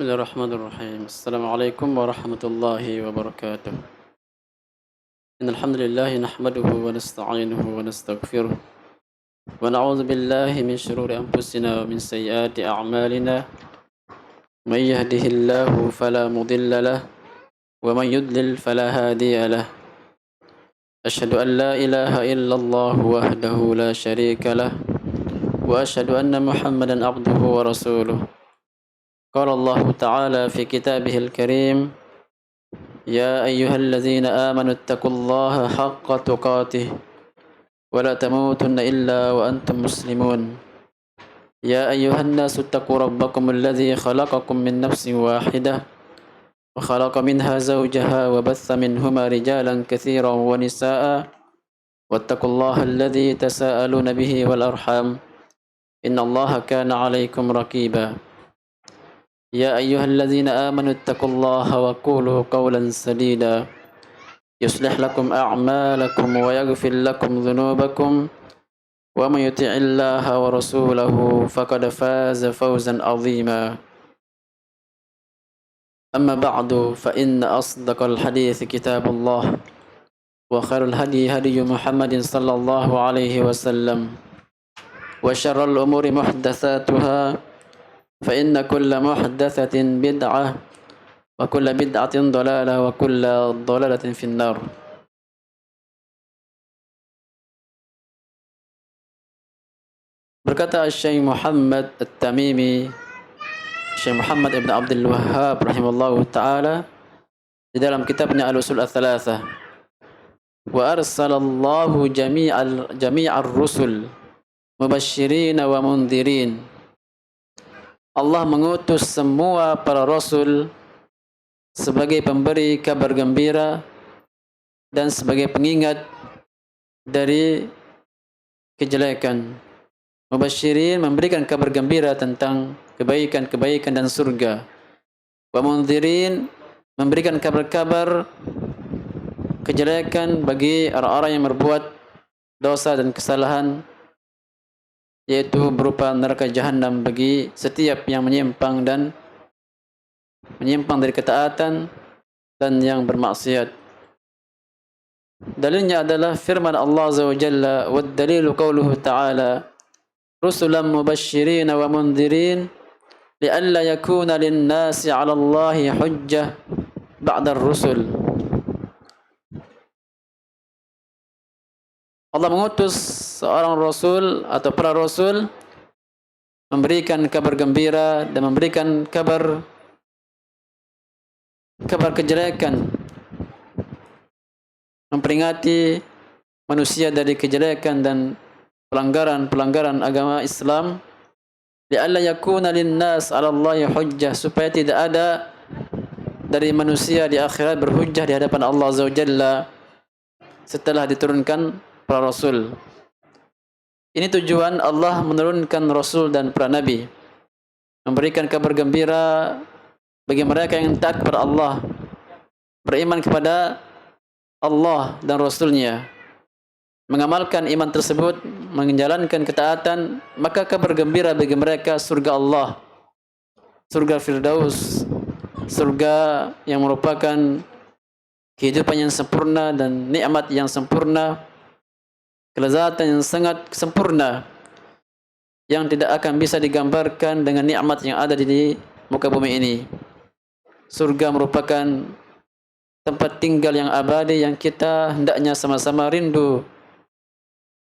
بسم الله الرحمن الرحيم السلام عليكم ورحمة الله وبركاته إن الحمد لله نحمده ونستعينه ونستغفره ونعوذ بالله من شرور أنفسنا ومن سيئات أعمالنا من يهده الله فلا مضل له ومن يضلل فلا هادي له أشهد أن لا إله إلا الله وحده لا شريك له وأشهد أن محمدا عبده ورسوله قال الله تعالى في كتابه الكريم يا أيها الذين آمنوا اتقوا الله حق تقاته ولا تموتن إلا وأنتم مسلمون يا أيها الناس اتقوا ربكم الذي خلقكم من نفس واحدة وخلق منها زوجها وبث منهما رجالا كثيرا ونساء واتقوا الله الذي تساءلون به والأرحام إن الله كان عليكم رقيبا يا أيها الذين آمنوا اتقوا الله وقولوا قولا سديدا يصلح لكم أعمالكم ويغفر لكم ذنوبكم ومن يطع الله ورسوله فقد فاز فوزا عظيما أما بعد فإن أصدق الحديث كتاب الله وخير الهدي هدي محمد صلى الله عليه وسلم وشر الأمور محدثاتها فإن كل محدثة بدعة وكل بدعة ضلالة وكل ضلالة في النار. Berkata Syekh Muhammad At-Tamimi, Syekh Muhammad Ibn Abdul Wahhab rahimallahu ta'ala di dalam kitabnya Al-Usul Ats-Tsalatsah, wa arsalallahu jami'ar rusul mubasysyirin wa mundhirin. Allah mengutus semua para rasul sebagai pemberi kabar gembira dan sebagai pengingat dari kejelekan. Mubasysyirin, memberikan kabar gembira tentang kebaikan-kebaikan dan surga. Wa mundhirin, memberikan kabar-kabar kejelekan bagi orang-orang yang berbuat dosa dan kesalahan, yaitu berupa neraka jahanam bagi setiap yang menyimpang dari ketaatan dan yang bermaksiat. Dalilnya adalah firman Allah Azza wa Jalla, wad dalilu qauluhu ta'ala rusulan mubasysyirin wa mundhirin li'alla yakuna lin-nasi 'ala Allahi hujjah ba'da ar-rusul. Allah mengutus seorang rasul atau para rasul memberikan kabar gembira dan memberikan kabar kejelekan, memperingati manusia dari kejelekan dan pelanggaran agama Islam, li'alla yakuna lin-nas 'ala Allahi hujjah, supaya tidak ada dari manusia di akhirat berhujjah di hadapan Allah Azza wa Jalla setelah diturunkan para rasul. Ini tujuan Allah menurunkan rasul dan para nabi, memberikan kabar gembira bagi mereka yang taat kepada Allah, beriman kepada Allah dan rasulnya, mengamalkan iman tersebut, menjalankan ketaatan, maka kabar gembira bagi mereka surga Allah, surga Firdaus, surga yang merupakan kehidupan yang sempurna dan nikmat yang sempurna, kelezatan yang sangat sempurna yang tidak akan bisa digambarkan dengan nikmat yang ada di muka bumi ini. Surga merupakan tempat tinggal yang abadi yang kita hendaknya sama-sama rindu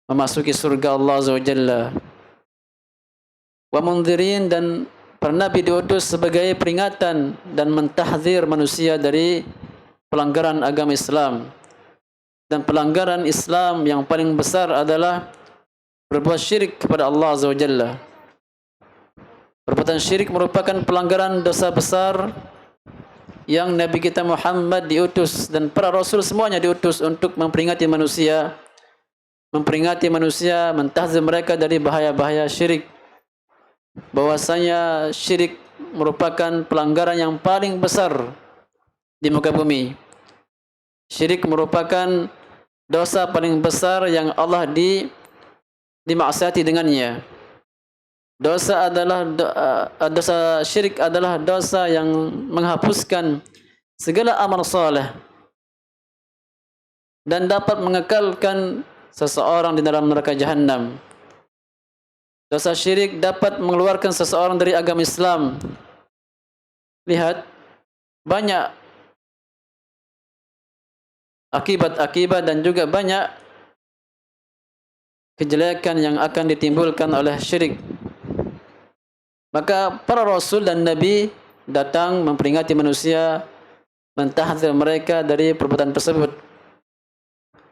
memasuki surga Allah Azza wa Jalla. Wa mundhirin, dan para nabi diutus sebagai peringatan dan mentahdzir manusia dari pelanggaran agama Islam. Dan pelanggaran Islam yang paling besar adalah berbuat syirik kepada Allah Azza wa Jalla. Perbuatan syirik merupakan pelanggaran dosa besar yang Nabi kita Muhammad diutus dan para rasul semuanya diutus untuk memperingati manusia, mentahdzir mereka dari bahaya-bahaya syirik. Bahwasanya syirik merupakan pelanggaran yang paling besar di muka bumi. Syirik merupakan dosa paling besar yang Allah dimaksiati dengannya. Dosa syirik adalah dosa yang menghapuskan segala amal saleh dan dapat mengekalkan seseorang di dalam neraka jahanam. Dosa syirik dapat mengeluarkan seseorang dari agama Islam. Lihat, banyak akibat-akibat dan juga banyak kejelekan yang akan ditimbulkan oleh syirik. Maka para rasul dan nabi datang memperingati manusia, mentahdzir mereka dari perbuatan tersebut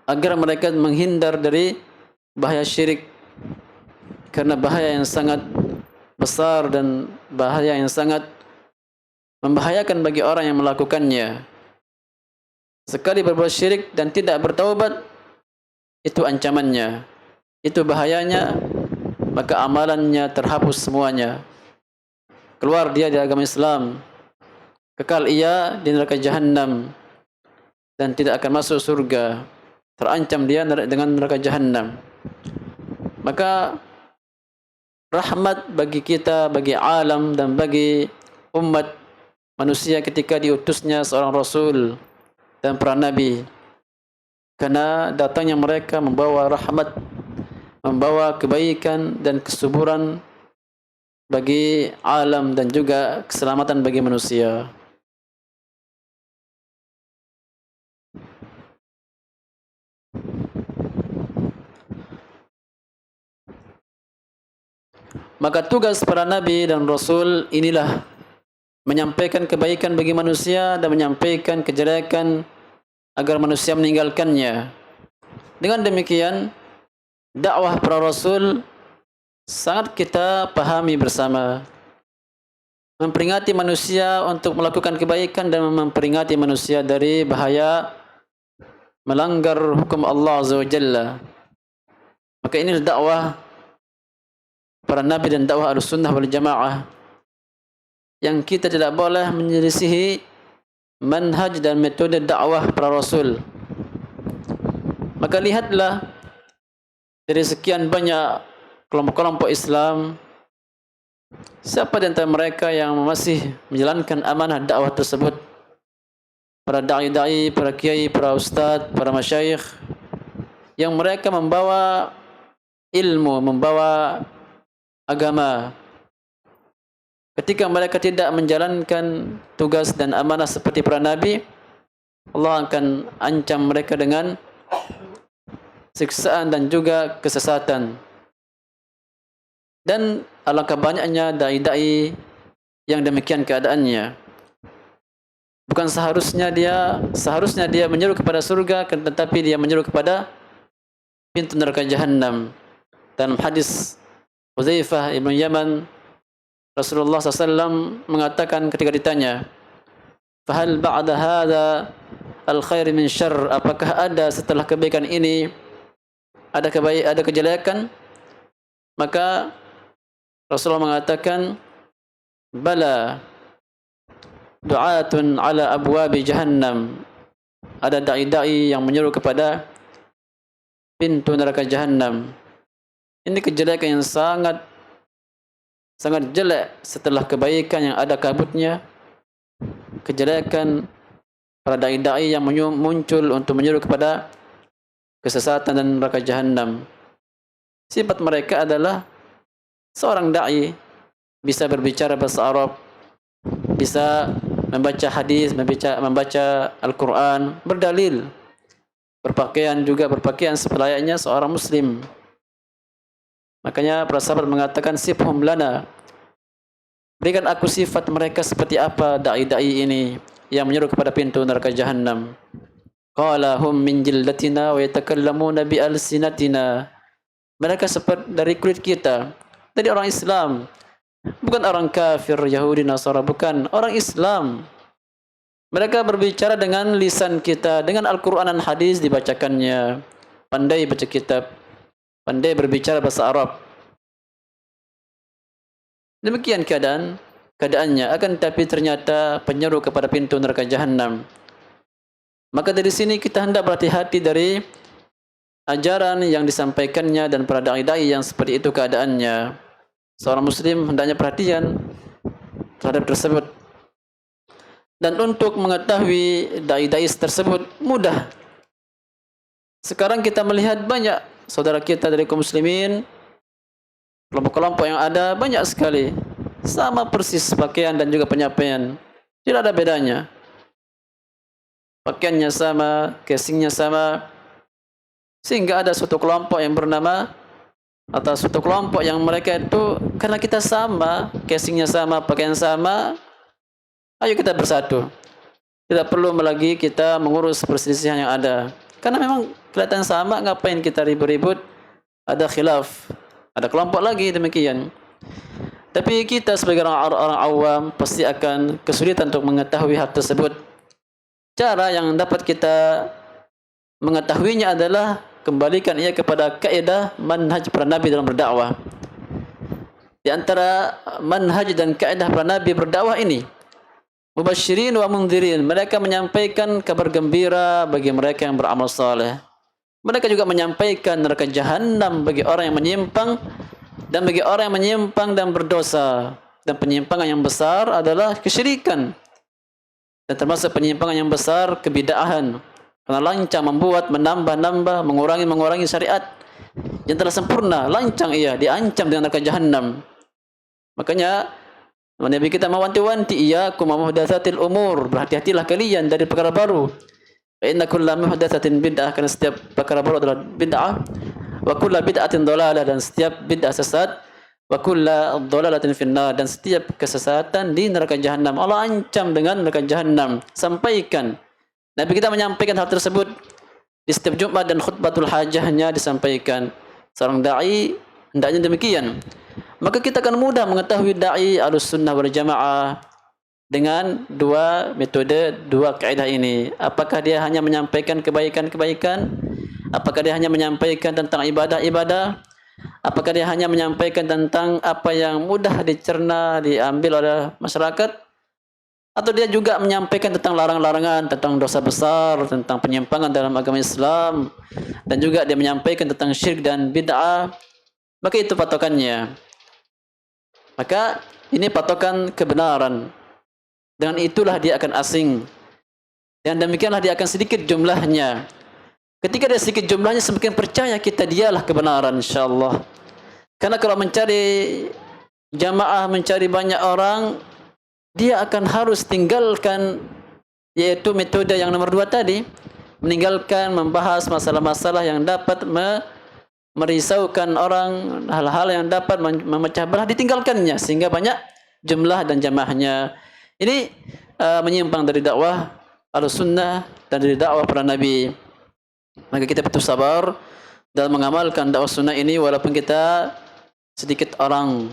agar mereka menghindar dari bahaya syirik, karena bahaya yang sangat besar dan bahaya yang sangat membahayakan bagi orang yang melakukannya. Sekali berbuat syirik dan tidak bertaubat, itu ancamannya, itu bahayanya, maka amalannya terhapus semuanya. Keluar dia dari agama Islam, kekal ia di neraka jahanam dan tidak akan masuk surga. Terancam dia dengan neraka jahanam. Maka rahmat bagi kita, bagi alam dan bagi umat manusia ketika diutusnya seorang rasul dan para nabi, karena datangnya mereka membawa rahmat, membawa kebaikan dan kesuburan bagi alam dan juga keselamatan bagi manusia. Maka tugas para nabi dan rasul inilah menyampaikan kebaikan bagi manusia dan menyampaikan kejelekan agar manusia meninggalkannya. Dengan demikian, dakwah para rasul sangat kita pahami bersama. Memperingati manusia untuk melakukan kebaikan dan memperingati manusia dari bahaya melanggar hukum Allah Azza wa Jalla. Maka ini dakwah para nabi dan dakwah Ahlussunnah wal Jamaah, yang kita tidak boleh menyelisihi manhaj dan metode dakwah para rasul. Maka lihatlah dari sekian banyak kelompok-kelompok Islam, siapa di antara mereka yang masih menjalankan amanah dakwah tersebut? Para dai-dai, para kiai, para ustadz, para masyayikh, yang mereka membawa ilmu, membawa agama. Ketika mereka tidak menjalankan tugas dan amanah seperti para nabi, Allah akan ancam mereka dengan siksaan dan juga kesesatan. Dan alangkah banyaknya dai-dai yang demikian keadaannya. Bukan seharusnya dia menyeru kepada surga, tetapi dia menyeru kepada pintu neraka jahanam. Dalam hadis Hudzaifah ibn Yaman, Rasulullah SAW mengatakan ketika ditanya, "Fahal ba'da hadza al-khair min syarr?" Apakah ada setelah kebaikan ini ada kejelekan? Maka Rasulullah mengatakan, "Bala du'atun ala abwabi jahannam." Ada dai-dai yang menyeru kepada pintu neraka jahanam. Ini kejelekan yang sangat jelek setelah kebaikan yang ada kabutnya. Kejelekan para dai-dai yang muncul untuk menyeru kepada kesesatan dan neraka jahanam. Sifat mereka adalah seorang dai bisa berbicara bahasa Arab, bisa membaca hadis, membaca Al-Quran, berdalil, berpakaian selayaknya seorang muslim. Makanya para sahabat mengatakan, "Sifhum lana." Berikan aku sifat mereka seperti apa dai-dai ini yang menyeru kepada pintu neraka jahanam. Qala hum min jillatina wa yatakallamuna bi alsinatina. Mereka seperti dari kulit kita, dari orang Islam, bukan orang kafir, Yahudi, Nasara, bukan, orang Islam. Mereka berbicara dengan lisan kita, dengan Al-Quran dan hadis dibacakannya, pandai baca kitab, pandai berbicara bahasa Arab. Demikian keadaannya, akan tapi ternyata penyeru kepada pintu neraka jahanam. Maka dari sini kita hendak berhati-hati dari ajaran yang disampaikannya dan para dai-dai yang seperti itu keadaannya. Seorang muslim hendaknya perhatian terhadap tersebut. Dan untuk mengetahui dai-dai tersebut mudah. Sekarang kita melihat banyak saudara kita dari kaum muslimin, kelompok-kelompok yang ada banyak sekali. Sama persis pakaian dan juga penyampaian. Tidak ada bedanya. Pakaiannya sama, casingnya sama. Sehingga ada suatu kelompok yang bernama, atau suatu kelompok yang mereka itu, karena kita sama, casingnya sama, pakaian sama, ayo kita bersatu. Tidak perlu lagi kita mengurus perselisihan yang ada. Karena memang kelihatan sama, ngapain kita ribut-ribut? Ada khilaf. Ada kelompok lagi demikian. Tapi kita sebagai orang awam pasti akan kesulitan untuk mengetahui hal tersebut. Cara yang dapat kita mengetahuinya adalah kembalikan ia kepada kaidah manhaj para nabi dalam berdakwah. Di antara manhaj dan kaidah para nabi berdakwah ini, mubasyirin wa mundzirin, mereka menyampaikan kabar gembira bagi mereka yang beramal saleh. Mereka juga menyampaikan neraka jahanam bagi orang yang menyimpang dan bagi orang yang menyimpang dan berdosa. Dan penyimpangan yang besar adalah kesyirikan. Dan termasuk penyimpangan yang besar kebid'ahan. Karena lancang membuat, menambah-nambah, mengurangi syariat yang telah sempurna, lancang ia, diancam dengan neraka jahanam. Makanya Nabi kita mewanti-wanti, iyyakum muhdatsatil umur, berhati-hatilah kalian dari perkara baru. Inna kulla muhdatsatin bid'ah, karena setiap perkara baru adalah bid'ah. Wa kulla bid'atin dhalalah, dan setiap bid'ah sesat. Wa kulla dhalalatin finnar, dan setiap kesesatan di neraka jahanam. Allah ancam dengan neraka jahanam. Sampaikan. Nabi kita menyampaikan hal tersebut di setiap Jumat dan khutbatul hajahnya disampaikan. Seorang dai hendaknya demikian. Maka kita akan mudah mengetahui dai Ahlussunnah wal Jamaah dengan dua metode, dua kaidah ini. Apakah dia hanya menyampaikan kebaikan-kebaikan? Apakah dia hanya menyampaikan tentang ibadah-ibadah? Apakah dia hanya menyampaikan tentang apa yang mudah dicerna, diambil oleh masyarakat? Atau dia juga menyampaikan tentang larangan-larangan, tentang dosa besar, tentang penyimpangan dalam agama Islam, dan juga dia menyampaikan tentang syirik dan bid'ah? Maka itu patokannya. Maka ini patokan kebenaran. Dengan itulah dia akan asing. Dan demikianlah dia akan sedikit jumlahnya. Ketika dia sedikit jumlahnya, semakin percaya kita dialah kebenaran, insyaAllah. Karena kalau mencari jamaah, mencari banyak orang, dia akan harus tinggalkan, yaitu metode yang nomor 2 tadi, meninggalkan membahas masalah-masalah yang dapat merisaukan orang, hal-hal yang dapat memecah belah, ditinggalkannya sehingga banyak jumlah dan jamaahnya. Ini menyimpang dari dakwah Ahlussunnah dan dari dakwah para nabi. Maka kita perlu sabar dalam mengamalkan dakwah sunnah ini, walaupun kita sedikit orang.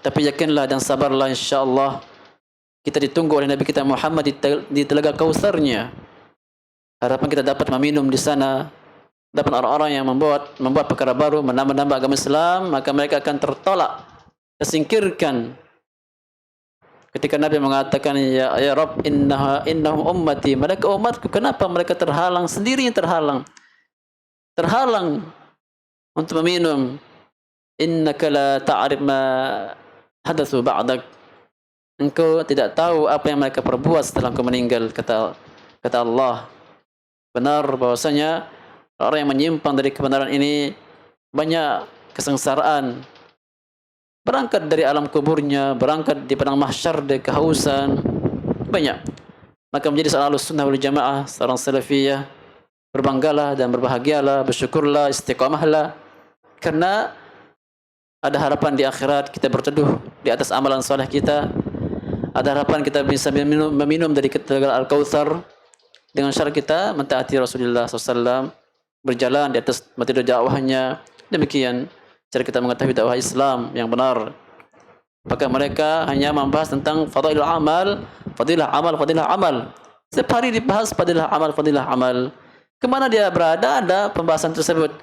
Tapi yakinlah dan sabarlah, insyaAllah kita ditunggu oleh Nabi kita Muhammad di telaga Kautsarnya. Harapan kita dapat meminum di sana, dapat orang-orang yang membuat perkara baru, menambah agama Islam, maka mereka akan tertolak, tersingkirkan. Ketika Nabi mengatakan, ya Rabb, innahum ummati, mereka umatku, kenapa mereka terhalang, sendirinya terhalang untuk meminum? Innaka la ta'rif ma hadatsu ba'dak, engkau tidak tahu apa yang mereka perbuat setelah engkau meninggal, kata Allah. Benar bahwasanya orang yang menyimpang dari kebenaran ini banyak kesengsaraan. Berangkat dari alam kuburnya, berangkat di padang mahsyar dari kehausan, banyak. Maka menjadi seorang Ahlussunnah wal Jamaah, seorang salafiyah, berbanggalah dan berbahagialah, bersyukurlah, istiqamahlah, karena ada harapan di akhirat, kita berteduh di atas amalan soleh kita. Ada harapan kita bisa meminum dari telaga Al-Kautsar dengan syarat kita mentaati Rasulullah SAW, berjalan di atas metode dakwahnya. Demikian cara kita mengetahui dakwah Islam yang benar. Maka mereka hanya membahas tentang fadilah amal, fadilah amal. Setiap hari dibahas fadilah amal. Kemana dia berada ada pembahasan tersebut,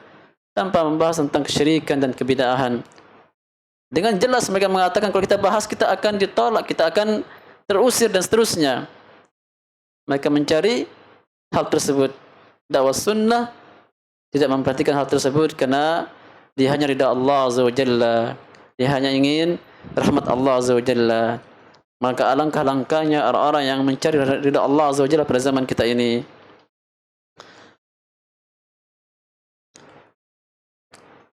tanpa membahas tentang kesyirikan dan kebid'ahan. Dengan jelas mereka mengatakan kalau kita bahas kita akan ditolak, kita akan terusir dan seterusnya. Mereka mencari hal tersebut. Dakwah sunnah tidak memperhatikan hal tersebut, karena Dia hanya ridha Allah Azza wa Jalla. Dia hanya ingin rahmat Allah Azza wa Jalla. Maka alangkah-langkahnya orang-orang yang mencari ridha Allah Azza wa Jalla pada zaman kita ini.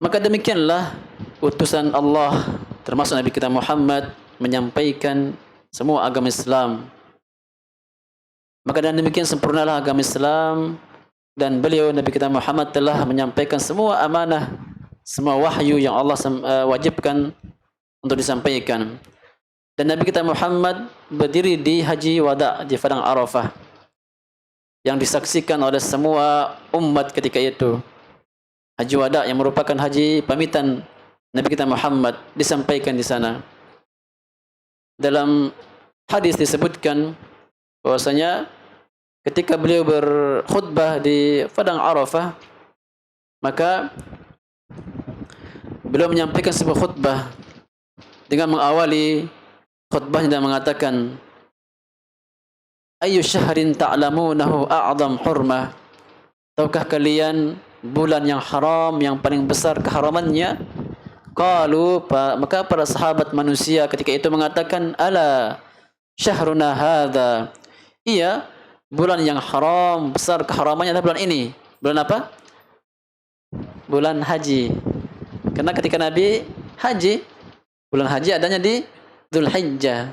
Maka demikianlah utusan Allah termasuk Nabi kita Muhammad menyampaikan semua agama Islam. Maka dan demikian sempurnalah agama Islam, dan beliau Nabi kita Muhammad telah menyampaikan semua amanah, semua wahyu yang Allah wajibkan untuk disampaikan. Dan Nabi kita Muhammad berdiri di Haji Wada di Padang Arafah yang disaksikan oleh semua umat ketika itu. Haji Wada yang merupakan haji pamitan Nabi kita Muhammad disampaikan di sana. Dalam hadis disebutkan bahwasanya ketika beliau berkhutbah di Padang Arafah, maka beliau menyampaikan sebuah khutbah dengan mengawali khutbahnya dan mengatakan, "Ayyu syahrin ta'lamunahu a'zam hurmah?" Tahukah kalian bulan yang haram yang paling besar keharamannya? Qalu, maka para sahabat manusia ketika itu mengatakan, "Ala syahruna hadza." Iya, bulan yang haram besar keharamannya adalah bulan ini. Bulan apa? Bulan haji. Karena ketika Nabi haji, bulan haji adanya di Dzulhijjah,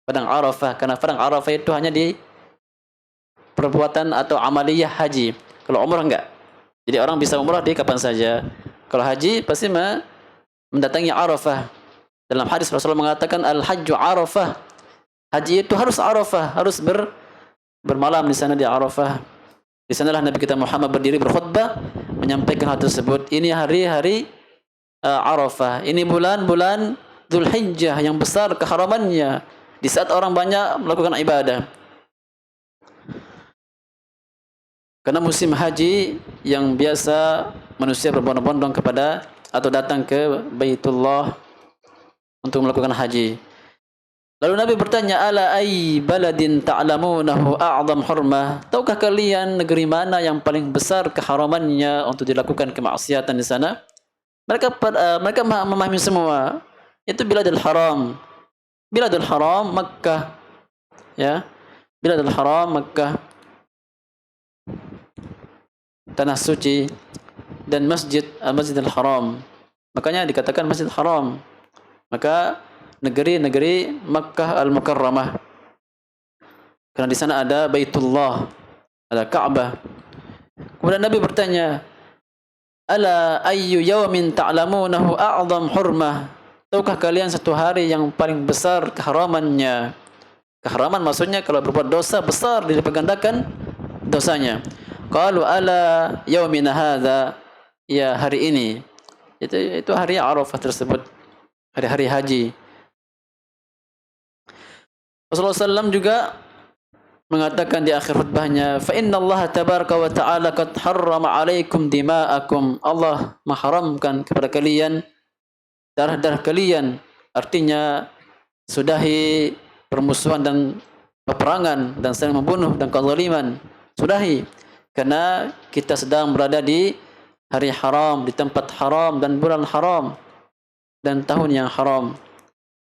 Padang Arafah. Karena Padang Arafah itu hanya di perbuatan atau amaliyah haji. Kalau umrah enggak. Jadi orang bisa umrah di kapan saja. Kalau haji pasti mendatangi Arafah. Dalam hadis Rasulullah mengatakan al-hajju Arafah. Haji itu harus Arafah, harus bermalam di sana di Arafah. Di sanalah Nabi kita Muhammad berdiri berkhutbah menyampaikan hal tersebut. Ini hari-hari Arafah. Ini bulan-bulan Dzulhijjah yang besar keharamannya di saat orang banyak melakukan ibadah. Karena musim haji yang biasa manusia berbondong-bondong kepada atau datang ke Baitullah untuk melakukan haji. Lalu Nabi bertanya, "Ala ay baladin ta'lamunahu a'zam hurmah?" Tahukah kalian negeri mana yang paling besar keharamannya untuk dilakukan kemaksiatan di sana? Mereka memahami semua. Itu Biladul Haram. Biladul Haram Makkah. Ya. Biladul Haram Makkah, tanah suci, dan Masjidil Haram. Makanya dikatakan Masjidil Haram. Maka negeri Makkah Al-Mukarramah. Karena di sana ada Baitullah, ada Ka'bah. Kemudian Nabi bertanya, "Ala ayyu yawmin ta'lamunahu a'zam hurmah?" Tahukah kalian satu hari yang paling besar keharamannya? Keharaman maksudnya kalau berbuat dosa besar dilipat gandakan dosanya. Qalu ala yaumina hadza, ya hari ini. Itu hari Arafah tersebut, hari-hari haji. Rasulullah SAW juga mengatakan di akhir khutbahnya, "Fa inna Allah tabaraka wa ta'ala qad harrama 'alaikum dima'akum." Allah mengharamkan kepada kalian darah-darah kalian. Artinya sudahi permusuhan dan peperangan dan saling membunuh dan kezaliman. Sudahi. Karena kita sedang berada di hari haram, di tempat haram dan bulan haram dan tahun yang haram.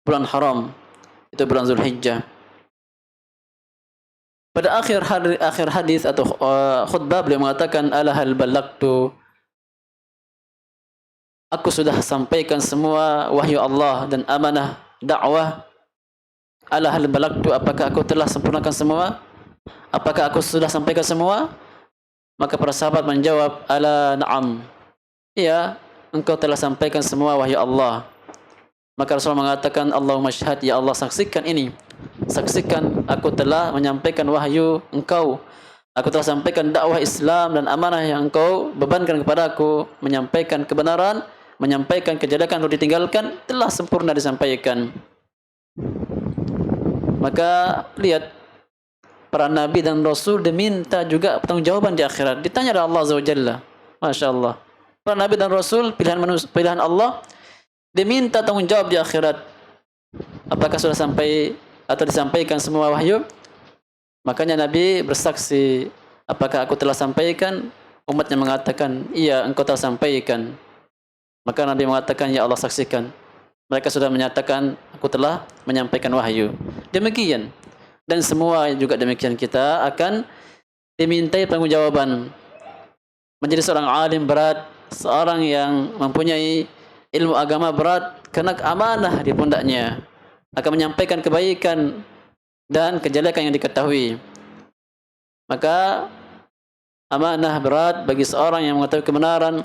Bulan haram itu bulan Dzulhijjah. Pada akhir hadis atau khutbah beliau mengatakan, "Ala hal ballagtu?" Aku sudah sampaikan semua wahyu Allah dan amanah dakwah. Ala hal ballagtu, apakah aku telah sempurnakan semua? Apakah aku sudah sampaikan semua? Maka para sahabat menjawab, "Ala na'am." Iya, engkau telah sampaikan semua wahyu Allah. Maka Rasulullah mengatakan, "Allahumma syahad, ya Allah saksikan ini. Saksikan aku telah menyampaikan wahyu engkau. Aku telah sampaikan dakwah Islam dan amanah yang engkau bebankan kepada aku. Menyampaikan kebenaran, menyampaikan kejelekan untuk ditinggalkan, telah sempurna disampaikan." Maka lihat, para nabi dan rasul diminta juga pertanggungjawaban di akhirat. Ditanya oleh Allah Azza wa Jalla. Masya Allah. Para nabi dan rasul pilihan Allah diminta tanggung jawab di akhirat. Apakah sudah sampai atau disampaikan semua wahyu? Makanya Nabi bersaksi, "Apakah aku telah sampaikan?" Umatnya mengatakan, "Iya, engkau telah sampaikan." Maka Nabi mengatakan, ya Allah saksikan, mereka sudah menyatakan aku telah menyampaikan wahyu. Demikian. Dan semua juga demikian, kita akan dimintai pertanggungjawaban. Menjadi seorang alim berat, seorang yang mempunyai ilmu agama berat, karena amanah di pundaknya. Akan menyampaikan kebaikan dan kejelekan yang diketahui. Maka amanah berat bagi seorang yang mengetahui kebenaran.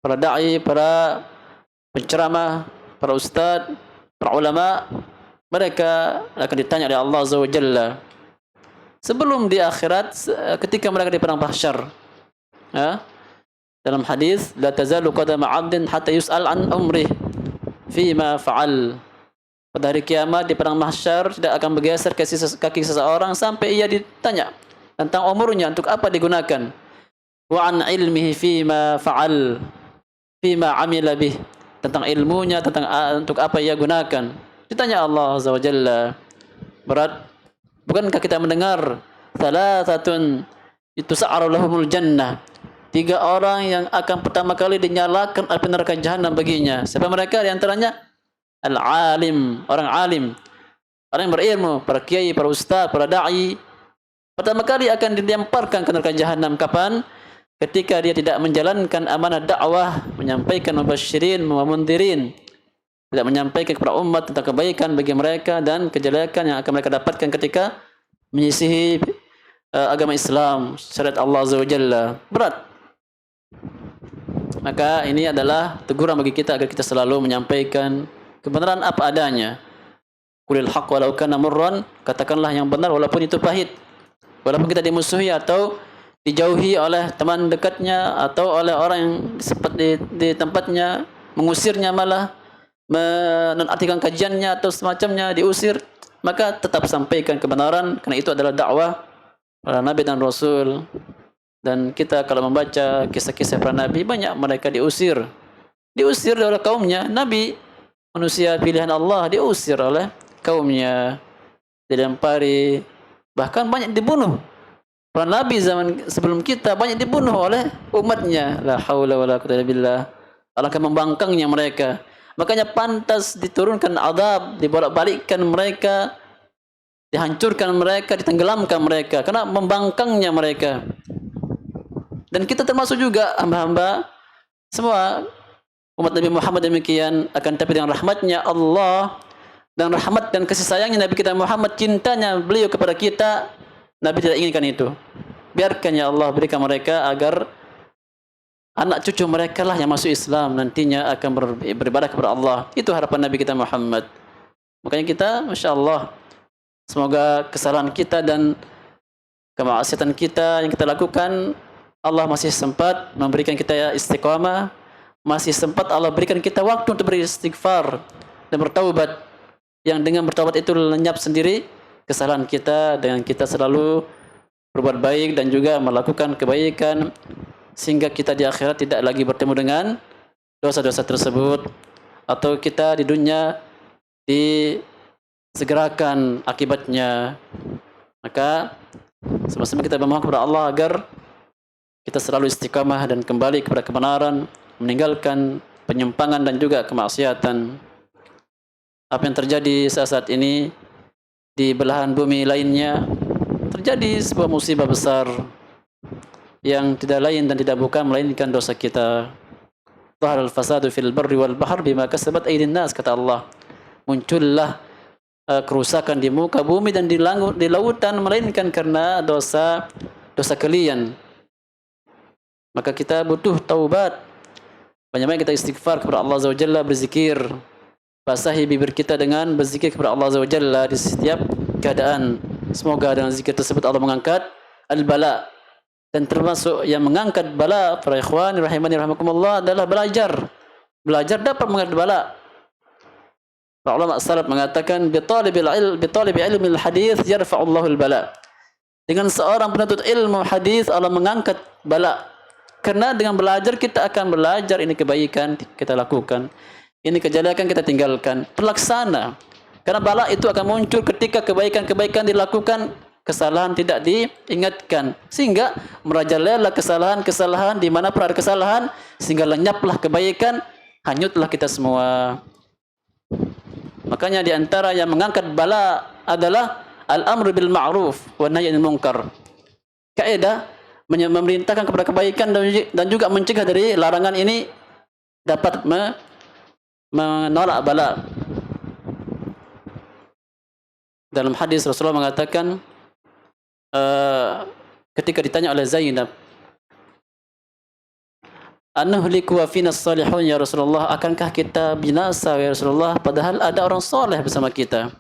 Para da'i, para penceramah, para ustaz, para ulama, mereka akan ditanya oleh Allah Azza wa Jalla sebelum di akhirat, ketika mereka di padang mahsyar. Dalam hadis, la tazalu qadama 'abdin hatta yus'al an umrih fima fa'al. Pada hari kiamat di padang mahsyar tidak akan bergeser kaki seseorang sampai ia ditanya tentang umurnya, untuk apa digunakan. Wa an ilmihi fima fa'al, fima amila bih, tentang ilmunya, tentang untuk apa ia gunakan. Ditanya Allah Azza wa Jalla. Berat. Bukankah kita mendengar thalathatun tusa'aru lahumul jannah, 3 orang yang akan pertama kali dinyalakan api neraka jahanam baginya. Siapa mereka? Di antaranya al-alim, orang alim, orang yang berilmu, para kiai, para ustaz, para da'i. Pertama kali akan dilemparkan ke neraka jahanam. Kapan? Ketika dia tidak menjalankan amanah dakwah, menyampaikan mubasyirin wa mundirin, tidak menyampaikan kepada umat tentang kebaikan bagi mereka dan kejelekan yang akan mereka dapatkan ketika menyisihi agama Islam, syariat Allah Azza wa Jalla. Berat. Maka ini adalah teguran bagi kita agar kita selalu menyampaikan kebenaran apa adanya. Qulil haqq walau kana murran, katakanlah yang benar walaupun itu pahit. Walaupun kita dimusuhi atau dijauhi oleh teman dekatnya atau oleh orang yang sempat di tempatnya, mengusirnya, malah menonaktifkan kajiannya atau semacamnya, diusir, maka tetap sampaikan kebenaran, karena itu adalah dakwah para nabi dan rasul. Dan kita kalau membaca kisah-kisah para nabi, banyak mereka diusir oleh kaumnya. Nabi, manusia pilihan Allah, diusir oleh kaumnya, dilempari, bahkan banyak dibunuh. Para nabi zaman sebelum kita banyak dibunuh oleh umatnya. La haula wala quwwata illa billah. Alangkah membangkangnya mereka. Makanya pantas diturunkan azab, dibolak-balikkan mereka, dihancurkan mereka, ditenggelamkan mereka, karena membangkangnya mereka. Dan kita termasuk juga hamba-hamba semua umat Nabi Muhammad demikian, akan tapi dengan rahmatnya Allah dan rahmat dan kasih sayangnya Nabi kita Muhammad, cintanya beliau kepada kita, Nabi tidak inginkan itu. Biarkan ya Allah, berikan mereka agar anak cucu mereka lah yang masuk Islam, nantinya akan beribadah kepada Allah. Itu harapan Nabi kita Muhammad. Makanya kita, Masya Allah, semoga kesalahan kita dan kemaksiatan kita yang kita lakukan, Allah masih sempat memberikan kita istiqamah, masih sempat Allah berikan kita waktu untuk beristighfar dan bertaubat, yang dengan bertaubat itu lenyap sendiri kesalahan kita, dengan kita selalu berbuat baik dan juga melakukan kebaikan, sehingga kita di akhirat tidak lagi bertemu dengan dosa-dosa tersebut, atau kita di dunia disegerakan akibatnya. Maka sama-sama kita memohon kepada Allah agar kita selalu istiqamah dan kembali kepada kebenaran, meninggalkan penyimpangan dan juga kemaksiatan. Apa yang terjadi saat ini di belahan bumi lainnya, terjadi sebuah musibah besar yang tidak lain dan tidak bukan melainkan dosa kita. Dhahara al-fasadu fil barri wal bahr bima kasabat aydin nas, kata Allah. Muncullah kerusakan di muka bumi dan di lautan melainkan karena dosa kalian. Maka kita butuh taubat. Banyak-banyak kita istighfar kepada Allah Azza wa Jalla, berzikir. Basahi bibir kita dengan berzikir kepada Allah Azza wa Jalla di setiap keadaan. Semoga dengan zikir tersebut Allah mengangkat al-bala. Dan termasuk yang mengangkat bala, para ikhwan rahimani rahimakumullah, adalah belajar. Belajar dapat mengangkat bala. Para ulama salaf mengatakan bitalibi ilmi al-hadis yarfa'ullahu al-bala. Dengan seorang penuntut ilmu hadis, Allah mengangkat bala. Karena dengan belajar kita akan belajar, ini kebaikan kita lakukan, ini kejelekan kita tinggalkan, terlaksana. Karena bala itu akan muncul ketika kebaikan-kebaikan dilakukan kesalahan tidak diingatkan, sehingga merajalela kesalahan-kesalahan di mana pernah ada kesalahan, sehingga lenyaplah kebaikan, hanyutlah kita semua. Makanya di antara yang mengangkat bala adalah al-amru bil ma'ruf wa nahyi anil munkar. Kaidah memerintahkan kepada kebaikan dan juga mencegah dari larangan ini dapat menolak bala. Dalam hadis Rasulullah mengatakan ketika ditanya oleh Zainab, "Anuhliku wa fina salihun ya Rasulullah?" Akankah kita binasa ya Rasulullah padahal ada orang soleh bersama kita?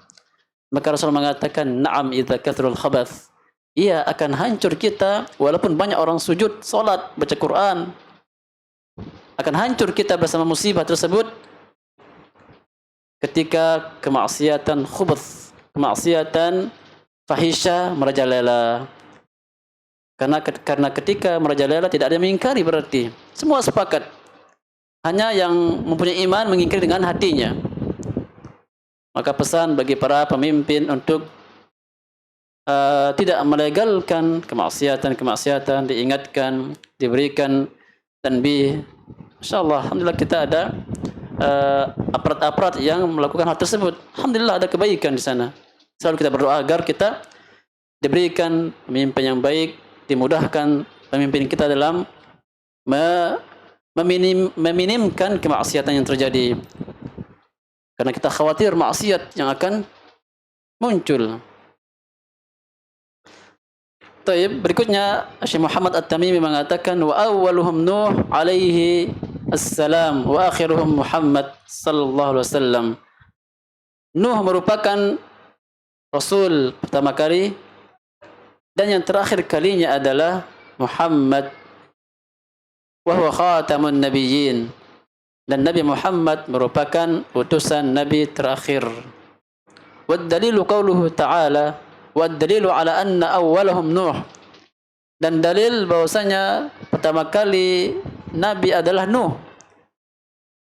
Maka Rasulullah mengatakan, "Na'am idza kathrul khabath." Iya, akan hancur kita walaupun banyak orang sujud, salat, baca Quran. Akan hancur kita bersama musibah tersebut ketika kemaksiatan khubuth, kemaksiatan fahisha merajalela. Karena ketika merajalela tidak ada yang mengingkari, berarti semua sepakat. Hanya yang mempunyai iman mengingkari dengan hatinya. Maka pesan bagi para pemimpin untuk tidak melegalkan kemaksiatan, diingatkan, diberikan tanbih. Insyaallah, alhamdulillah kita ada aparat-aparat yang melakukan hal tersebut. Alhamdulillah ada kebaikan di sana. Selalu kita berdoa agar kita diberikan pemimpin yang baik, dimudahkan pemimpin kita dalam meminimkan kemaksiatan yang terjadi. Karena kita khawatir maksiat yang akan muncul. Taib, berikutnya Syekh Muhammad At-Tamimi mengatakan wa awwaluhum Nuh alaihi assalam wa akhiruhum Muhammad sallallahu alaihi wasallam. Nuh merupakan rasul pertama kali dan yang terakhir kalinya adalah Muhammad wa huwa khatamun nabiyyin, dan Nabi Muhammad merupakan utusan nabi terakhir. Wad dalilu qauluhu ta'ala wad-dalilu ala anna awwalahum Nuh, dan dalil bahwasanya pertama kali nabi adalah Nuh.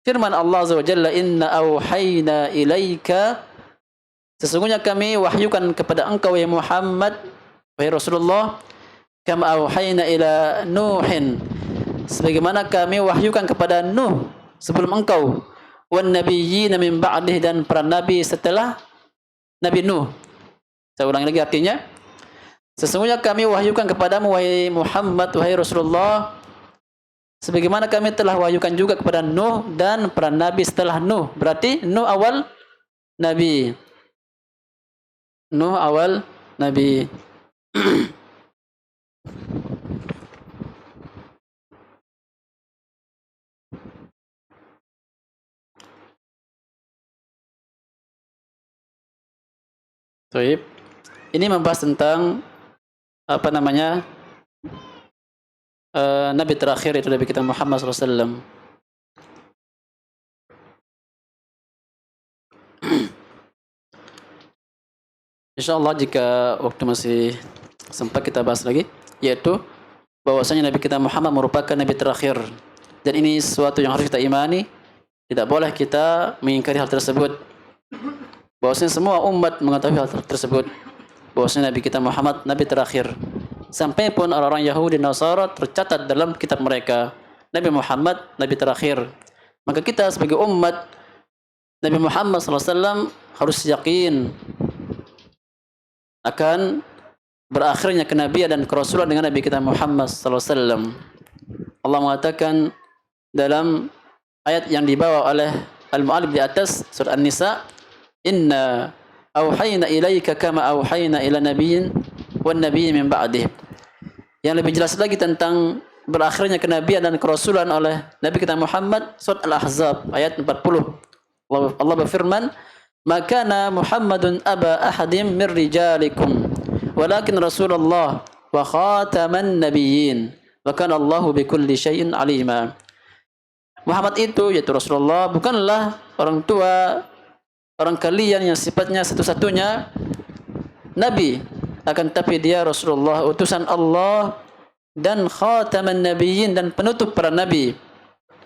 Firman Allah Azza wa Jalla, inna auhayna ilaika, sesungguhnya kami wahyukan kepada engkau ya Muhammad, wahai Rasulullah, kama auhayna ila Nuhin, sebagaimana kami wahyukan kepada Nuh sebelum engkau, wan nabiyyina min ba'dih, dan para nabi setelah Nabi Nuh. Saya ulangi lagi artinya. Sesungguhnya kami wahyukan kepadamu wahai Muhammad, wahai Rasulullah, sebagaimana kami telah wahyukan juga kepada Nuh dan para nabi setelah Nuh. Berarti Nuh awal nabi. Nuh awal nabi. Baik. Ini membahas tentang apa namanya nabi terakhir, itu Nabi kita Muhammad SAW. Insyaallah jika waktu masih sempat kita bahas lagi, yaitu bahwasanya Nabi kita Muhammad merupakan nabi terakhir, dan ini sesuatu yang harus kita imani. Tidak boleh kita mengingkari hal tersebut. Bahwasanya semua umat mengetahui hal tersebut, bahwasanya Nabi kita Muhammad nabi terakhir. Sampai pun orang-orang Yahudi dan Nasara tercatat dalam kitab mereka, Nabi Muhammad nabi terakhir. Maka kita sebagai umat Nabi Muhammad SAW harus yakin akan berakhirnya kenabian dan kerasulan dengan Nabi kita Muhammad SAW. Allah mengatakan dalam ayat yang dibawa oleh al-mu'allif di atas surah An-Nisa, inna auhayna ilaika kama auhayna ila nabiyyin wan nabiyyin min ba'dih. Yang lebih jelas lagi tentang berakhirnya kenabian dan kerasulan oleh Nabi kita Muhammad, surat Al-Ahzab ayat 40. Allah berfirman, "Makana Muhammadun aba ahadim min rijalikum, walakin Rasulullah wa khataman nabiyyin, wa kana Allahu bikulli syai'in alima." Muhammad itu, yaitu Rasulullah, bukanlah orang tua orang kalian yang sifatnya satu-satunya nabi, akan tapi dia Rasulullah, utusan Allah, dan khataman nabiyyin, dan penutup para nabi.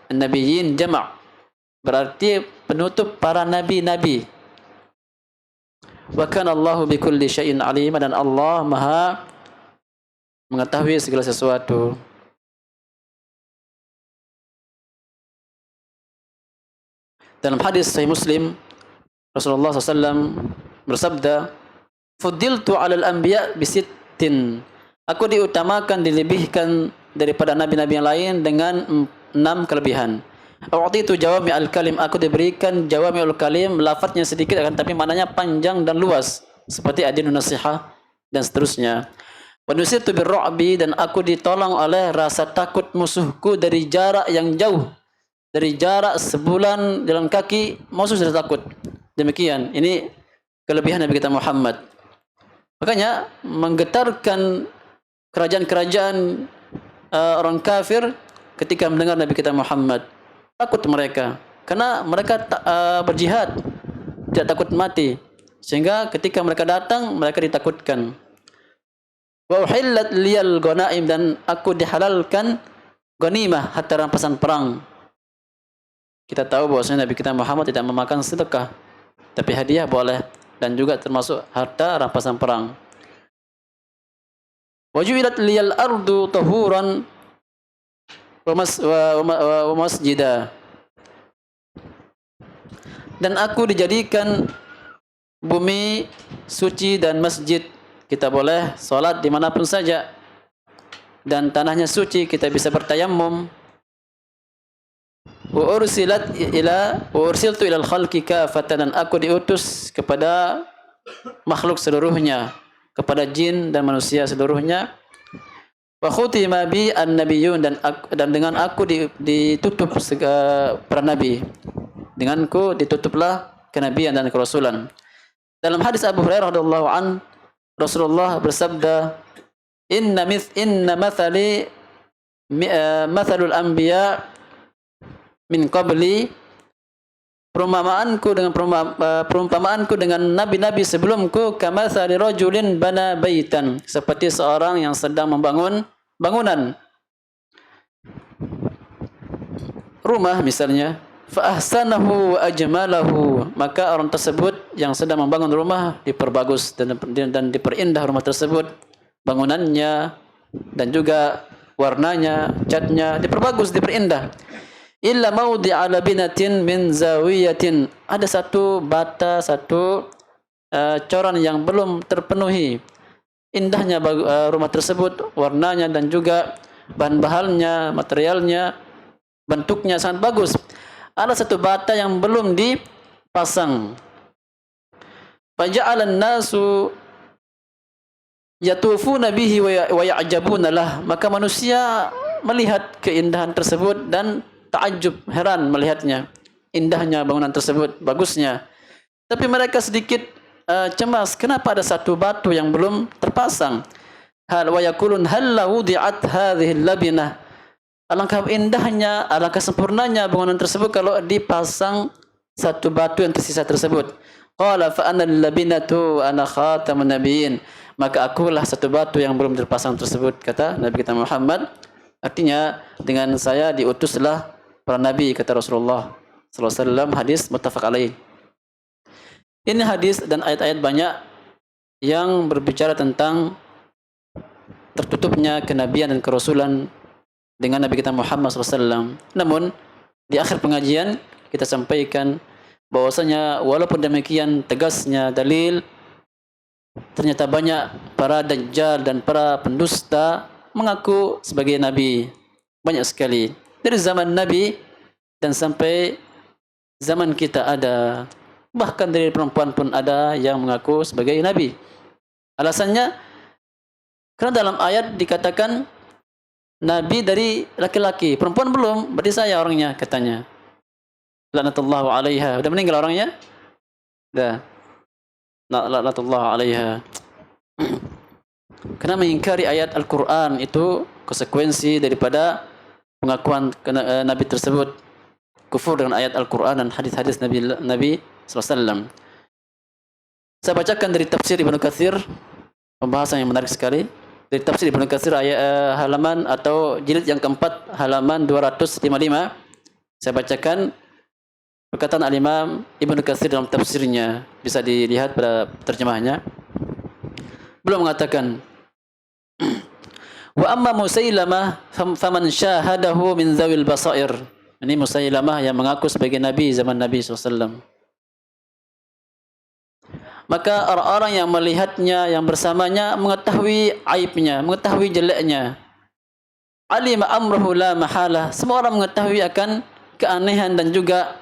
Nabiyyin jama', berarti penutup para nabi-nabi. Wa kana Allahu bikulli syai'in alima, dan Allah Maha mengetahui segala sesuatu. Dalam hadis Sahih Muslim, Rasulullah SAW bersabda, "Fuddiltu 'alal anbiya bisittin." Aku diutamakan, dilebihkan daripada nabi-nabi yang lain dengan 6 kelebihan. U'titu jawami'al kalim, aku diberikan jawami'ul kalim, lafadznya sedikit akan tapi maknanya panjang dan luas, seperti adinun nasihah dan seterusnya. Wa nusirtu birru'bi, dan aku ditolong oleh rasa takut musuhku dari jarak yang jauh. Dari jarak sebulan jalan kaki, musuh sudah takut. Demikian, ini kelebihan Nabi kita Muhammad. Makanya menggetarkan kerajaan-kerajaan orang kafir ketika mendengar Nabi kita Muhammad. Takut mereka, karena mereka berjihad, tidak takut mati. Sehingga ketika mereka datang, mereka ditakutkan. Wa uhillat liyal ghanaim, dan aku dihalalkan ghanimah, harta rampasan perang. Kita tahu bahwasanya Nabi kita Muhammad tidak memakan sedekah, tapi hadiah boleh, dan juga termasuk harta rampasan perang. Wa ju'ilat liyal ardu tahuran wa masjida, dan aku dijadikan bumi suci dan masjid. Kita boleh salat dimanapun saja, dan tanahnya suci, kita bisa bertayammum. Wa ursiltu ilal khalqi kafatan, dan aku diutus kepada makhluk seluruhnya, kepada jin dan manusia seluruhnya. Wa khutima bi an-nabiyyun, dan dengan aku ditutup para nabi. Denganku ditutuplah kenabian dan kerasulan. Dalam hadis Abu Hurairah radhiyallahu an, Rasulullah bersabda, inna mathali mathalul anbiya min qabli, perumpamaanku dengan nabi-nabi sebelumku, kamathali rajulin bana baitan, seperti seorang yang sedang membangun bangunan rumah misalnya, fa ahsanahu wa ajmalahu, maka orang tersebut yang sedang membangun rumah diperbagus dan diperindah rumah tersebut, bangunannya dan juga warnanya, catnya diperbagus, diperindah. Illa mawdi'a labinatin min zawiyatin, ada satu bata, satu coran yang belum terpenuhi indahnya rumah tersebut, warnanya dan juga bahan-bahannya, materialnya, bentuknya sangat bagus. Ada satu bata yang belum dipasang. Faja'alan nasu yatufuna bihi wa ya'jabuna lah, maka manusia melihat keindahan tersebut dan ta'ajjub, heran melihatnya, indahnya bangunan tersebut, bagusnya. Tapi mereka sedikit cemas, kenapa ada satu batu yang belum terpasang? Hal wa yaqulun hal wudi'at hadhihi labinah, alangkah indahnya, alangkah sempurnanya bangunan tersebut kalau dipasang satu batu yang tersisa tersebut. Qala fa ana labinatu ana khatamun nabiyyin, maka akulah satu batu yang belum terpasang tersebut, kata Nabi kita Muhammad. Artinya dengan saya diutuslah para nabi, kata Rasulullah sallallahu alaihi wasallam. Hadis muttafaq alaih. Ini hadis dan ayat-ayat banyak yang berbicara tentang tertutupnya kenabian dan kerasulan dengan Nabi kita Muhammad SAW. Namun di akhir pengajian kita sampaikan bahwasanya walaupun demikian tegasnya dalil, ternyata banyak para dajjal dan para pendusta mengaku sebagai nabi. Banyak sekali. Dari zaman Nabi dan sampai zaman kita ada. Bahkan dari perempuan pun ada yang mengaku sebagai nabi. Alasannya karena dalam ayat dikatakan nabi dari laki-laki, perempuan belum, berarti saya orangnya, katanya. Laknatullahu alaiha. Sudah meninggal orangnya? Sudah. Laknatullahu alaiha. Karena mengingkari ayat Al-Quran itu konsekuensi daripada pengakuan nabi tersebut. Kufur dengan ayat Al-Quran dan hadis-hadis Nabi SAW. Saya bacakan dari tafsir Ibnu Katsir, pembahasan yang menarik sekali. Dari tafsir Ibnu Katsir halaman atau jilid yang keempat, halaman 255. Saya bacakan perkataan Al-Imam Ibnu Katsir dalam tafsirnya, bisa dilihat pada terjemahnya. Beliau mengatakan, wa amma Musailamah faman syahadahu min zawil basair. Ini Musailamah yang mengaku sebagai nabi zaman Nabi SAW. Maka orang-orang yang melihatnya, yang bersamanya, mengetahui aibnya, mengetahui jeleknya. Alima amruhu la mahalah. Semua orang mengetahui akan keanehan dan juga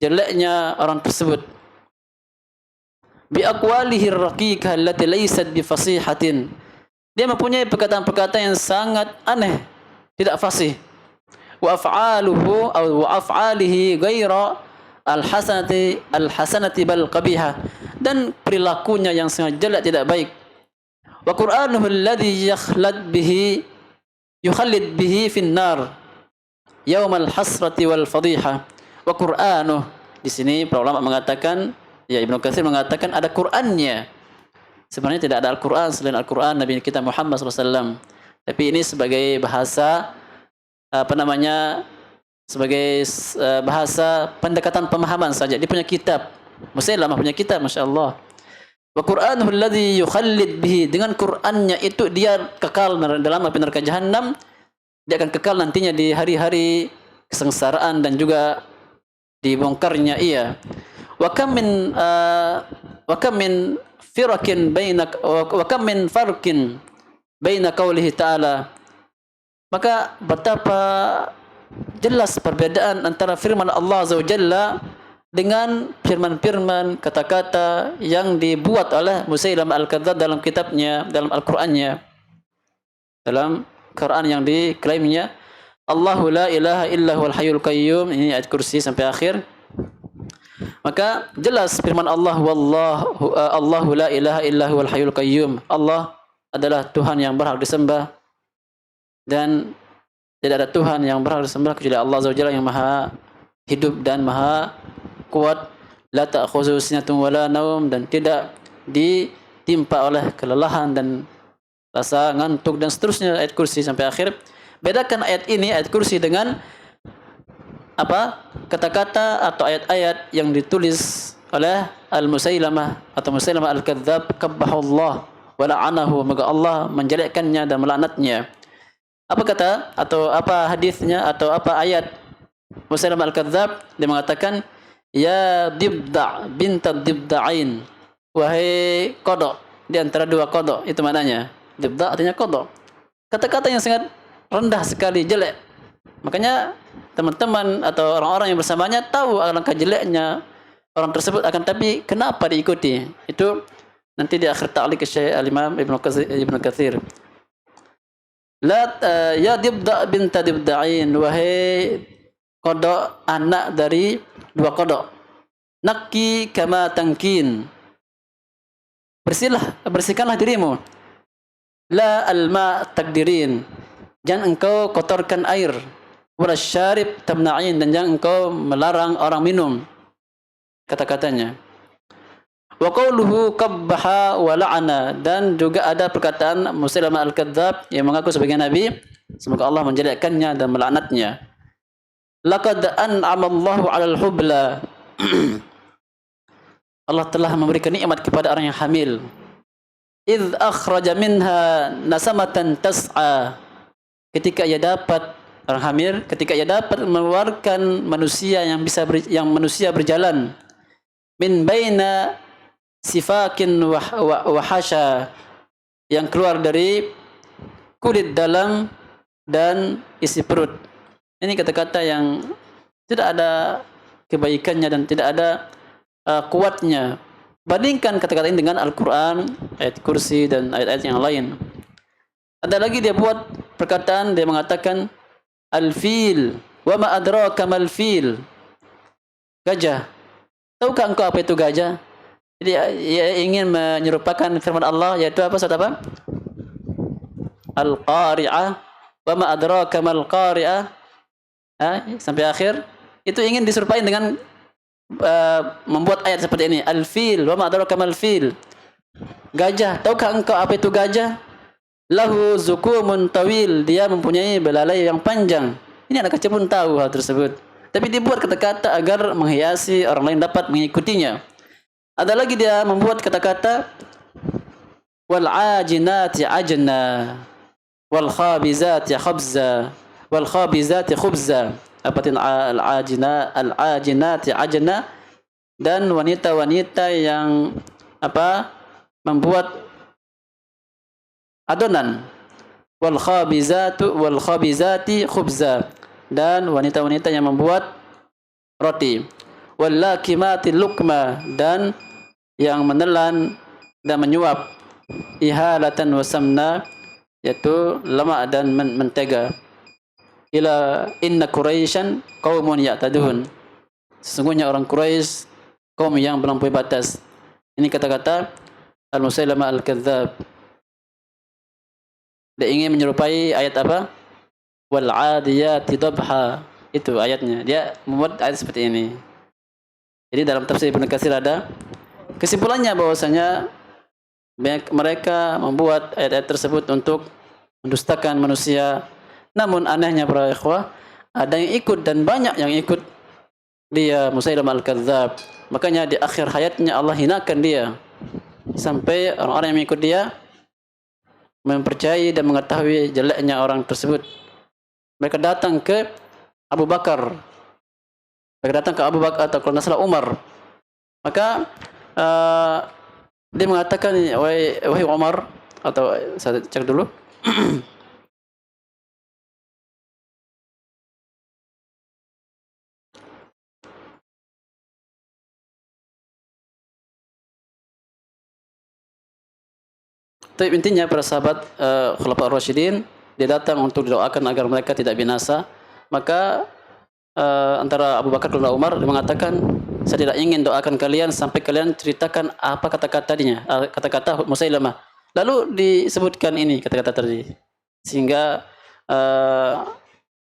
jeleknya orang tersebut. Bi aqwalihi ar-raqiqah allati laysat bi fasihatin. Dia mempunyai perkataan-perkataan yang sangat aneh, tidak fasih. Wa af'aluhu aw wa af'alihi ghaira al-hasanati bal qabihah. Dan perilakunya yang sangat jelek, tidak baik. Wa Qur'anuhu alladhi yukhallid bihi fin nar yaumal hasrati wal fadhiha. Wa Qur'anuh, di sini para ulama mengatakan, ya Ibnu Katsir mengatakan ada Qur'annya. Sebenarnya tidak ada Al-Qur'an selain Al-Qur'an Nabi kita Muhammad SAW. Tapi ini sebagai bahasa sebagai bahasa pendekatan pemahaman saja. Dia punya kitab. Musailamah punya kitab, Masya Allah. Wa Qur'anuhu alladhi yukhallid bihi. Dengan Qur'annya itu dia kekal dalam api neraka Jahannam. Dia akan kekal nantinya di hari-hari kesengsaraan dan juga dibongkarnya ia. Wa kam min firakin bainak wa kam min farqin baina qaulihi ta'ala. Maka betapa jelas perbedaan antara firman Allah Azza wa Jalla dengan firman-firman kata-kata yang dibuat oleh Musailamah Al-Kadzdzab dalam kitabnya, dalam Al-Qur'annya. Dalam Quran yang diklaimnya, Allahu la ilaha illa huwal hayyul qayyum, ini ayat kursi sampai akhir. Maka jelas firman Allah, Allahu la ilaha illa huwal hayyul qayyum. Allah adalah Tuhan yang berhak disembah dan tidak ada Tuhan yang berhak disembah kecuali Allah Azza wa Jalla yang maha hidup dan maha kuat. La ta'khuzuhu sinatun wala naum, dan tidak ditimpa oleh kelelahan dan rasa ngantuk dan seterusnya, ayat kursi sampai akhir. Bedakan ayat ini, ayat kursi, dengan kata-kata atau ayat-ayat yang ditulis oleh Al-Musailamah atau Musailamah Al-Kadzdzab, qabbahullah wa la'anahu, maka Allah menjelekkannya dan melaknatnya. Apa kata atau apa hadisnya atau apa ayat Musailamah Al-Kadzdzab? Dia mengatakan, ya Dibda' binta Dibda'ain, wahai kodok di antara dua kodok. Itu maknanya. Dibda' artinya kodok. Kata-kata yang sangat rendah sekali, jelek. Makanya teman-teman atau orang-orang yang bersamanya tahu alangkah jeleknya orang tersebut, akan tapi kenapa diikuti? Itu nanti di akhir ta'liq Syekh Al-Imam Ibnu Katsir. Ya Dibda' binta Dibda'ain, wahai kodok anak dari dua kodok. Naqi kama tangkin, bersihkanlah dirimu. La alma takdirin, jangan engkau kotorkan air. Wala syarib tamna'in, dan jangan engkau melarang orang minum. Kata-katanya. Wa qawluhu qabbaha wa la'ana, dan juga ada perkataan Musailamah Al-Kadzdzab yang mengaku sebagai nabi, semoga Allah menjelekkannya dan melaknatnya. Laqad an'ama Allahu 'alal hubla. Allah telah memberikan nikmat kepada orang yang hamil. Idz akhraja minha nasamatan tas'a. Ketika ia dapat, orang hamil, ketika ia dapat mengeluarkan manusia yang manusia berjalan, min baina sifakin wa hasha, yang keluar dari kulit dalam dan isi perut. Ini kata-kata yang tidak ada kebaikannya dan tidak ada kuatnya. Bandingkan kata-kata ini dengan Al-Quran, ayat kursi dan ayat-ayat yang lain. Ada lagi dia buat perkataan, dia mengatakan al-fil, wa ma adraka mal fil. Gajah. Tahukah engkau apa itu gajah? Jadi ia ingin menyerupakan firman Allah, yaitu apa? Al-qari'ah, wa ma adraka mal qari'ah. Sampai akhir. Itu ingin diserupai dengan membuat ayat seperti ini. Al-fil, wa ma adraka mal fil. Gajah. Tahukah engkau apa itu gajah? Lahu zukumun tawil, dia mempunyai belalai yang panjang. Ini anak kecil pun tahu hal tersebut. tapi dibuat kata-kata agar menghiasi orang lain dapat mengikutinya. Ada lagi dia membuat kata-kata wal ajinati ajna wal khabizati khabza wal khabizati khubza. Apa itu al ajinati ajna? Dan wanita-wanita yang apa membuat adonan, wal khabizati khubza, dan wanita-wanita yang membuat roti, wal lakimati lukma, dan yang menelan dan menyuap, ihalatan wasamna, yaitu lemak dan mentega. Ila inna Quraisyan qaumun ya'tadun, sesungguhnya orang Quraisy kaum yang melampaui batas. Ini kata-kata Al-Musailamah Al-Kadzdzab. Dia ingin menyerupai ayat apa? Wal 'adiyati dhabha. Itu ayatnya. Dia membuat ayat seperti ini. Jadi dalam tafsir Ibnu Katsir ada kesimpulannya bahwasanya mereka membuat ayat-ayat tersebut untuk mendustakan manusia. Namun anehnya para ikhwah, ada yang ikut dan banyak yang ikut dia Musailamah Al-Kadzdzab. Makanya di akhir hayatnya Allah hinakan dia sampai orang-orang yang mengikut dia mempercayai dan mengetahui jeleknya orang tersebut. Mereka datang ke Abu Bakar. Mereka datang ke Abu Bakar atau kalau tidak salah Umar. Maka dia mengatakan, wahai Umar, atau saya cek dulu. Tapi intinya para sahabat Khulafaur Rasyidin, dia datang untuk didoakan agar mereka tidak binasa. Maka antara Abu Bakar dan Umar mengatakan, saya tidak ingin doakan kalian sampai kalian ceritakan apa kata-katanya, kata-kata Musailamah. Lalu disebutkan ini kata-kata tadi, sehingga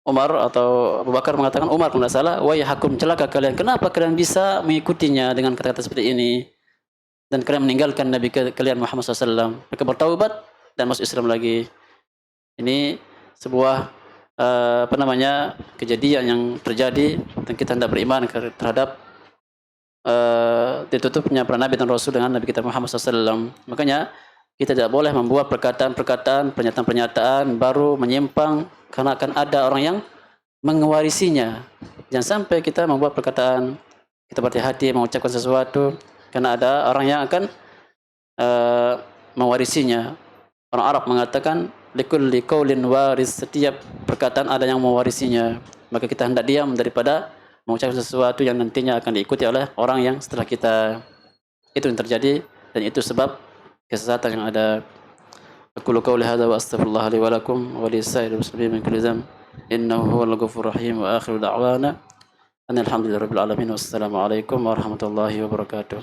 Umar atau Abu Bakar mengatakan, Umar kalau tidak salah, wahai hakum, celaka kalian, kenapa kalian bisa mengikutinya dengan kata-kata seperti ini dan kalian meninggalkan Nabi kalian Muhammad SAW. Mereka bertaubat dan masuk Islam lagi. Ini sebuah kejadian yang terjadi dan kita hendak beriman terhadap ditutupnya para Nabi dan Rasul dengan Nabi kita Muhammad SAW. Makanya kita tidak boleh membuat perkataan-perkataan, pernyataan-pernyataan baru menyimpang karena akan ada orang yang mewarisinya. Jangan sampai kita membuat perkataan, kita berhati-hati mengucapkan sesuatu karena ada orang yang akan mewarisinya. Orang Arab mengatakan likulli qaulin waris, setiap perkataan ada yang mewarisinya. Maka kita hendak diam daripada mengucapkan sesuatu yang nantinya akan diikuti oleh orang yang setelah kita. Itu yang terjadi dan itu sebab kesesatan yang ada. Aqulu qauli hadza wa astaghfirullah li wa lakum wa lisa'iril muslimin min kulli dhanb innahu huwal ghafurur rahim wa akhiru da'wana alhamdulillahirabbil alamin wassalamu alaikum warahmatullahi wabarakatuh.